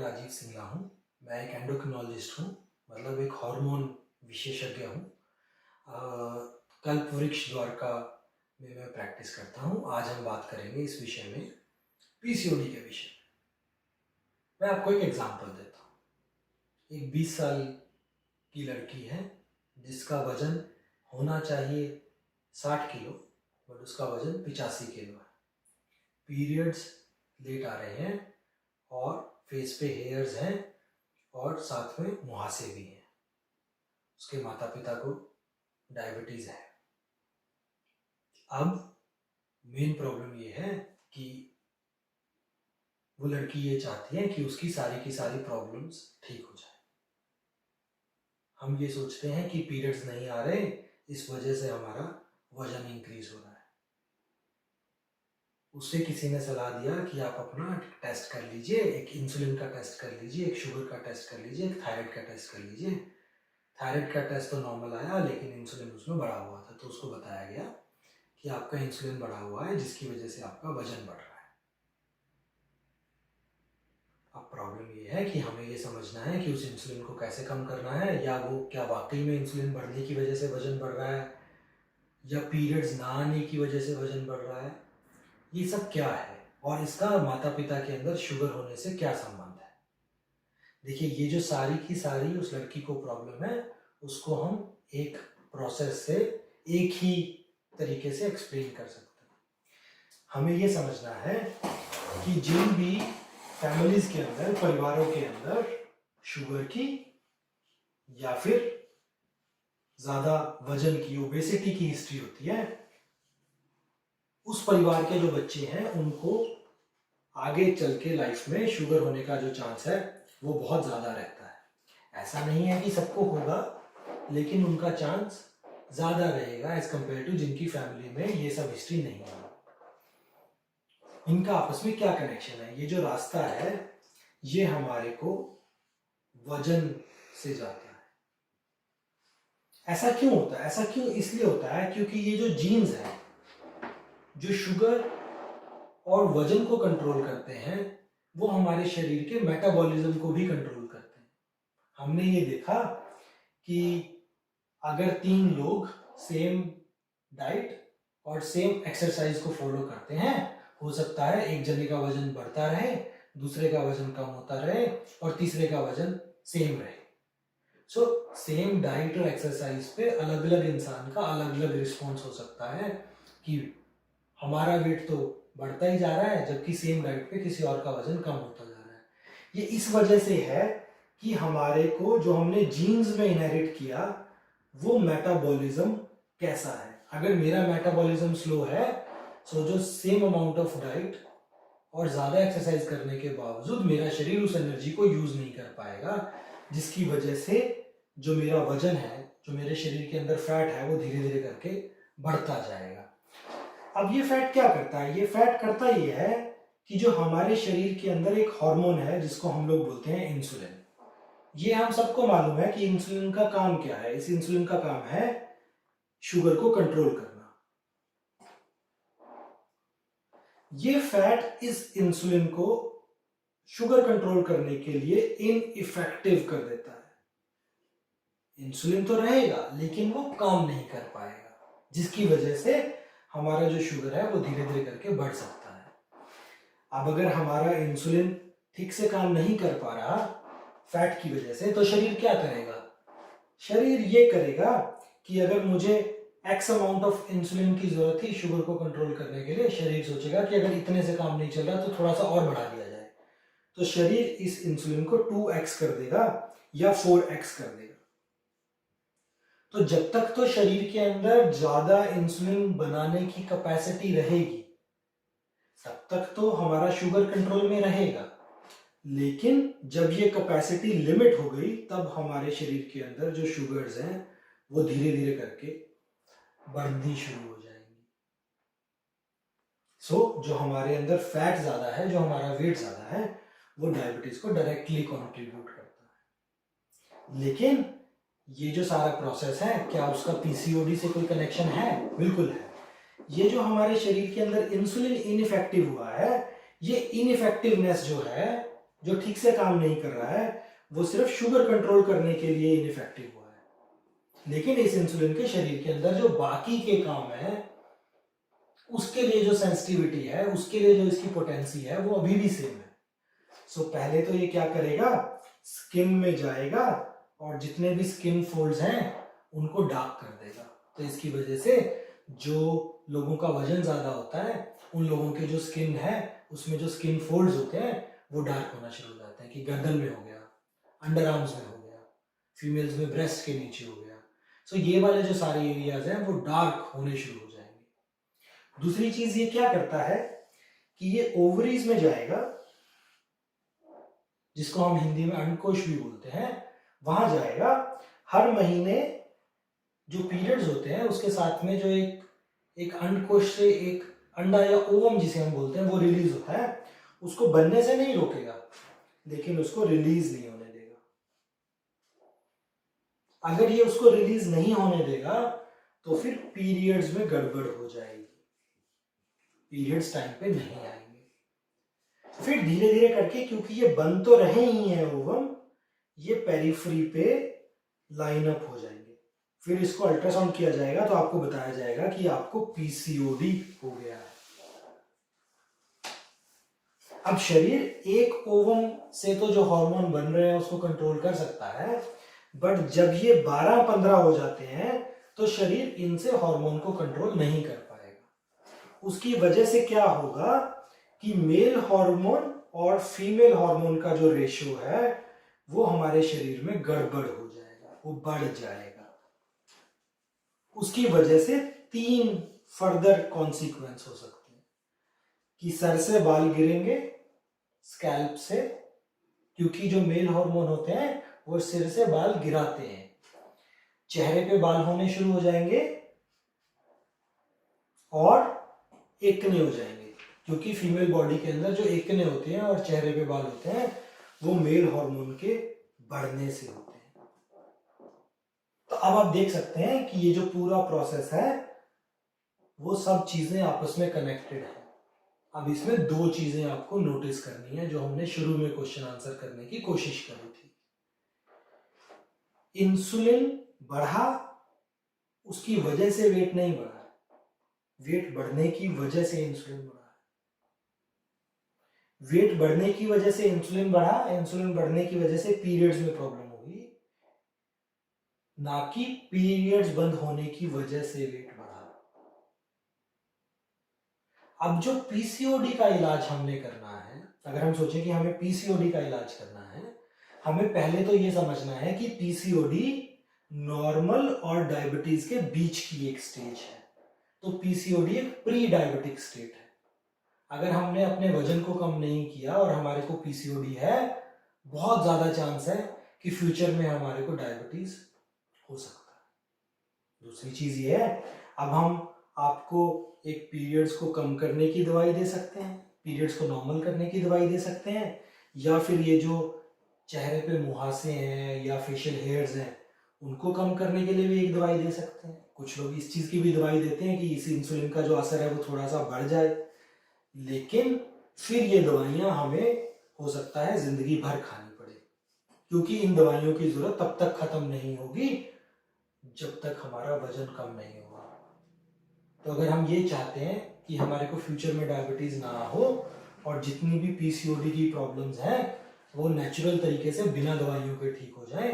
राजीव सिंगला हूँ। मैं एक एंडोक्रिनोलॉजिस्ट हूँ, मतलब एक हार्मोन विशेषज्ञ हूँ। कल्पवृक्ष द्वारका में मैं प्रैक्टिस करता हूँ। आज हम बात करेंगे इस विषय में, पीसीओडी के विषय में। मैं आपको एक एग्जांपल देता हूँ। एक 20 साल की लड़की है जिसका वजन होना चाहिए 60 किलो, बट उसका वजन 85 किलो है। पीरियड्स लेट आ रहे हैं और फेस पे हेयर्स हैं और साथ में मुहासे भी हैं। उसके माता पिता को डायबिटीज है। अब मेन प्रॉब्लम ये है कि वो लड़की ये चाहती है कि उसकी सारी की सारी प्रॉब्लम्स ठीक हो जाए। हम ये सोचते हैं कि पीरियड्स नहीं आ रहे, इस वजह से हमारा वजन इंक्रीज हो रहा है। उससे किसी ने सलाह दिया कि आप अपना टेस्ट कर लीजिए, एक इंसुलिन का टेस्ट कर लीजिए, एक शुगर का टेस्ट कर लीजिए, एक थायराइड का टेस्ट कर लीजिए। थायराइड का टेस्ट तो नॉर्मल आया, लेकिन इंसुलिन उसमें बढ़ा हुआ था। तो उसको बताया गया कि आपका इंसुलिन बढ़ा हुआ है, जिसकी वजह से आपका वजन बढ़ रहा है। अब प्रॉब्लम ये है कि हमें ये समझना है कि उस इंसुलिन को कैसे कम करना है, या वो क्या वाकई में इंसुलिन बढ़ने की वजह से वजन बढ़ रहा है, या पीरियड्स ना आने की वजह से वजन बढ़ रहा है। ये सब क्या है और इसका माता पिता के अंदर शुगर होने से क्या संबंध है। देखिए, ये जो सारी की सारी उस लड़की को प्रॉब्लम है, उसको हम एक प्रोसेस से एक ही तरीके से एक्सप्लेन कर सकते हैं। हमें ये समझना है कि जिन भी फैमिलीज के अंदर, परिवारों के अंदर शुगर की या फिर ज्यादा वजन की, ओबेसिटी की हिस्ट्री होती है, उस परिवार के जो बच्चे हैं उनको आगे चल के लाइफ में शुगर होने का जो चांस है वो बहुत ज्यादा रहता है। ऐसा नहीं है कि सबको होगा, लेकिन उनका चांस ज्यादा रहेगा एज कंपेयर टू जिनकी फैमिली में ये सब हिस्ट्री नहीं है। इनका आपस में क्या कनेक्शन है? ये जो रास्ता है ये हमारे को वजन से जाता है। ऐसा क्यों होता है? ऐसा क्यों इसलिए होता है क्योंकि ये जो जीन्स है जो शुगर और वजन को कंट्रोल करते हैं, वो हमारे शरीर के मेटाबॉलिज्म को भी कंट्रोल करते हैं। हमने ये देखा कि अगर 3 लोग सेम डाइट और सेम एक्सरसाइज को फॉलो करते हैं, हो सकता है एक जने का वजन बढ़ता रहे, दूसरे का वजन कम होता रहे और तीसरे का वजन सेम रहे। सो सेम डाइट और एक्सरसाइज पे अलग अलग इंसान का अलग अलग रिस्पॉन्स हो सकता है कि हमारा वेट तो बढ़ता ही जा रहा है, जबकि सेम डाइट पे किसी और का वजन कम होता जा रहा है। ये इस वजह से है कि हमारे को जो हमने जीन्स में इनहेरिट किया वो मेटाबॉलिज्म कैसा है। अगर मेरा मेटाबॉलिज्म स्लो है, सो जो सेम अमाउंट ऑफ डाइट और ज्यादा एक्सरसाइज करने के बावजूद मेरा शरीर उस एनर्जी को यूज नहीं कर पाएगा, जिसकी वजह से जो मेरा वजन है, जो मेरे शरीर के अंदर फैट है, वो धीरे धीरे करके बढ़ता जाएगा। अब ये फैट क्या करता है? ये फैट करता ये है कि जो हमारे शरीर के अंदर एक हार्मोन है जिसको हम लोग बोलते हैं इंसुलिन। ये हम सबको मालूम है कि इंसुलिन का काम क्या है। इस इंसुलिन का काम है शुगर को कंट्रोल करना। ये फैट इस इंसुलिन को शुगर कंट्रोल करने के लिए इनइफेक्टिव कर देता है। इंसुलिन तो रहेगा लेकिन वो काम नहीं कर पाएगा, जिसकी वजह से हमारा जो शुगर है वो धीरे धीरे करके बढ़ सकता है। अब अगर हमारा इंसुलिन ठीक से काम नहीं कर पा रहा फैट की वजह से, तो शरीर क्या करेगा? शरीर ये करेगा कि अगर मुझे एक्स अमाउंट ऑफ इंसुलिन की जरूरत थी शुगर को कंट्रोल करने के लिए, शरीर सोचेगा कि अगर इतने से काम नहीं चल रहा तो थोड़ा सा और बढ़ा दिया जाए। तो शरीर इस इंसुलिन को 2x कर देगा या 4x कर देगा। तो जब तक तो शरीर के अंदर ज्यादा इंसुलिन बनाने की कैपेसिटी रहेगी, तब तक तो हमारा शुगर कंट्रोल में रहेगा। लेकिन जब ये कैपेसिटी लिमिट हो गई, तब हमारे शरीर के अंदर जो शुगर्स हैं वो धीरे धीरे करके बढ़नी शुरू हो जाएंगी। सो जो हमारे अंदर फैट ज्यादा है, जो हमारा वेट ज्यादा है, वो डायबिटीज को डायरेक्टली कंट्रीब्यूट करता है। लेकिन ये जो सारा प्रोसेस है, क्या उसका पीसीओडी से कोई कनेक्शन है? बिल्कुल है। ये जो हमारे शरीर के अंदर इंसुलिन इनइफेक्टिव हुआ है, ये इनइफेक्टिवनेस जो है जो ठीक से काम नहीं कर रहा है, वो सिर्फ शुगर कंट्रोल करने के लिए इनइफेक्टिव हुआ है। लेकिन इस इंसुलिन के शरीर के अंदर जो बाकी के काम है, उसके लिए जो सेंसिटिविटी है, उसके लिए जो इसकी पोटेंसी है, वो अभी भी सेम है। सो पहले तो ये क्या करेगा, स्किन में जाएगा और जितने भी स्किन फोल्ड्स हैं उनको डार्क कर देगा। तो इसकी वजह से जो लोगों का वजन ज्यादा होता है, उन लोगों के जो स्किन है उसमें जो स्किन फोल्ड्स होते हैं वो डार्क होना शुरू हो जाते हैं, कि गर्दन में हो गया, अंडर आर्म्स में हो गया, फीमेल्स में ब्रेस्ट के नीचे हो गया। सो ये वाले जो सारे एरियाज हैं वो डार्क होने शुरू हो जाएंगे। दूसरी चीज ये क्या करता है कि ये ओवरीज में जाएगा, जिसको हम हिंदी में अंडकोश भी बोलते हैं, वहां जाएगा। हर महीने जो पीरियड्स होते हैं उसके साथ में जो एक अंडकोश से एक अंडा या ओवम जिसे हम बोलते हैं वो रिलीज होता है। उसको बनने से नहीं रोकेगा, लेकिन उसको रिलीज नहीं होने देगा। अगर ये उसको रिलीज नहीं होने देगा तो फिर पीरियड्स में गड़बड़ हो जाएगी, पीरियड्स टाइम पे नहीं आएंगे। फिर धीरे धीरे करके, क्योंकि ये बन तो रहे ही हैं ओवम, ये पेरिफेरी पे लाइन अप हो जाएंगे। फिर इसको अल्ट्रासाउंड किया जाएगा तो आपको बताया जाएगा कि आपको पीसीओडी हो गया है। अब शरीर एक ओवम से तो जो हार्मोन बन रहे हैं उसको कंट्रोल कर सकता है, बट जब ये 12-15 हो जाते हैं तो शरीर इनसे हार्मोन को कंट्रोल नहीं कर पाएगा। उसकी वजह से क्या होगा कि मेल हार्मोन और फीमेल हार्मोन का जो रेशियो है वो हमारे शरीर में गड़बड़ हो जाएगा, वो बढ़ जाएगा। उसकी वजह से 3 फर्दर कॉन्सिक्वेंस हो सकते हैं कि सर से बाल गिरेंगे, स्कैल्प से, क्योंकि जो मेल हार्मोन होते हैं वो सिर से बाल गिराते हैं। चेहरे पे बाल होने शुरू हो जाएंगे और एकने हो जाएंगे, क्योंकि फीमेल बॉडी के अंदर जो एकने होते हैं और चेहरे पे बाल होते हैं वो मेल हार्मोन के बढ़ने से होते हैं। तो अब आप देख सकते हैं कि ये जो पूरा प्रोसेस है वो सब चीजें आपस में कनेक्टेड है। अब इसमें 2 चीजें आपको नोटिस करनी है जो हमने शुरू में क्वेश्चन आंसर करने की कोशिश करी थी। इंसुलिन बढ़ा, उसकी वजह से वेट नहीं बढ़ा, वेट बढ़ने की वजह से इंसुलिन बढ़ा। वेट बढ़ने की वजह से इंसुलिन बढ़ा, इंसुलिन बढ़ने की वजह से पीरियड्स में प्रॉब्लम हुई, ना कि पीरियड्स बंद होने की वजह से वेट बढ़ा। अब जो पीसीओडी का इलाज हमने करना है, अगर हम सोचें कि हमें पीसीओडी का इलाज करना है, हमें पहले तो ये समझना है कि पीसीओडी नॉर्मल और डायबिटीज के बीच की एक स्टेज है। तो पीसीओडी एक प्री डायबिटिक स्टेट है। अगर हमने अपने वजन को कम नहीं किया और हमारे को पीसीओडी है, बहुत ज्यादा चांस है कि फ्यूचर में हमारे को डायबिटीज हो सकता है। दूसरी चीज ये है, अब हम आपको एक पीरियड्स को कम करने की दवाई दे सकते हैं, पीरियड्स को नॉर्मल करने की दवाई दे सकते हैं, या फिर ये जो चेहरे पे मुहासे हैं या फेशियल हेयर्स हैं उनको कम करने के लिए भी एक दवाई दे सकते हैं। कुछ लोग इस चीज की भी दवाई देते हैं कि इस इंसुलिन का जो असर है वो थोड़ा सा बढ़ जाए, लेकिन फिर ये दवाइयां हमें हो सकता है जिंदगी भर खानी पड़े, क्योंकि इन दवाइयों की जरूरत तब तक खत्म नहीं होगी जब तक हमारा वजन कम नहीं होगा। तो अगर हम ये चाहते हैं कि हमारे को फ्यूचर में डायबिटीज ना हो और जितनी भी पीसीओडी की प्रॉब्लम्स हैं वो नेचुरल तरीके से बिना दवाइयों के ठीक हो जाए,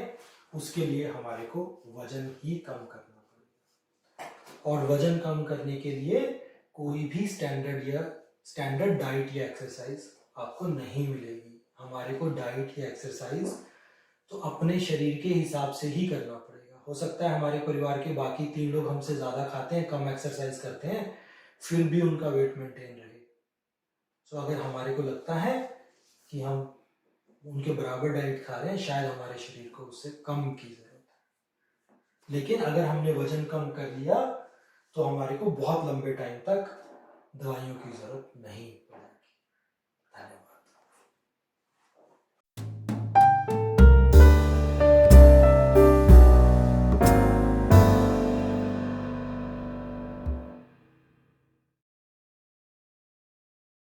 उसके लिए हमारे को वजन ही कम करना पड़ेगा। और वजन कम करने के लिए कोई भी स्टैंडर्ड डाइट या एक्सरसाइज आपको नहीं मिलेगी। हमारे को डाइट या एक्सरसाइज तो अपने शरीर के हिसाब से ही करना पड़ेगा। हो सकता है हमारे परिवार के बाकी 3 लोग हमसे ज्यादा खाते हैं, कम एक्सरसाइज करते हैं, फिर भी उनका वेट मेंटेन रहे। तो अगर हमारे को लगता है कि हम उनके बराबर डाइट खा रहे हैं, शायद हमारे शरीर को उससे कम की जरूरत है। लेकिन अगर हमने वजन कम कर लिया तो हमारे को बहुत लंबे टाइम तक दवाइयों की जरूरत नहीं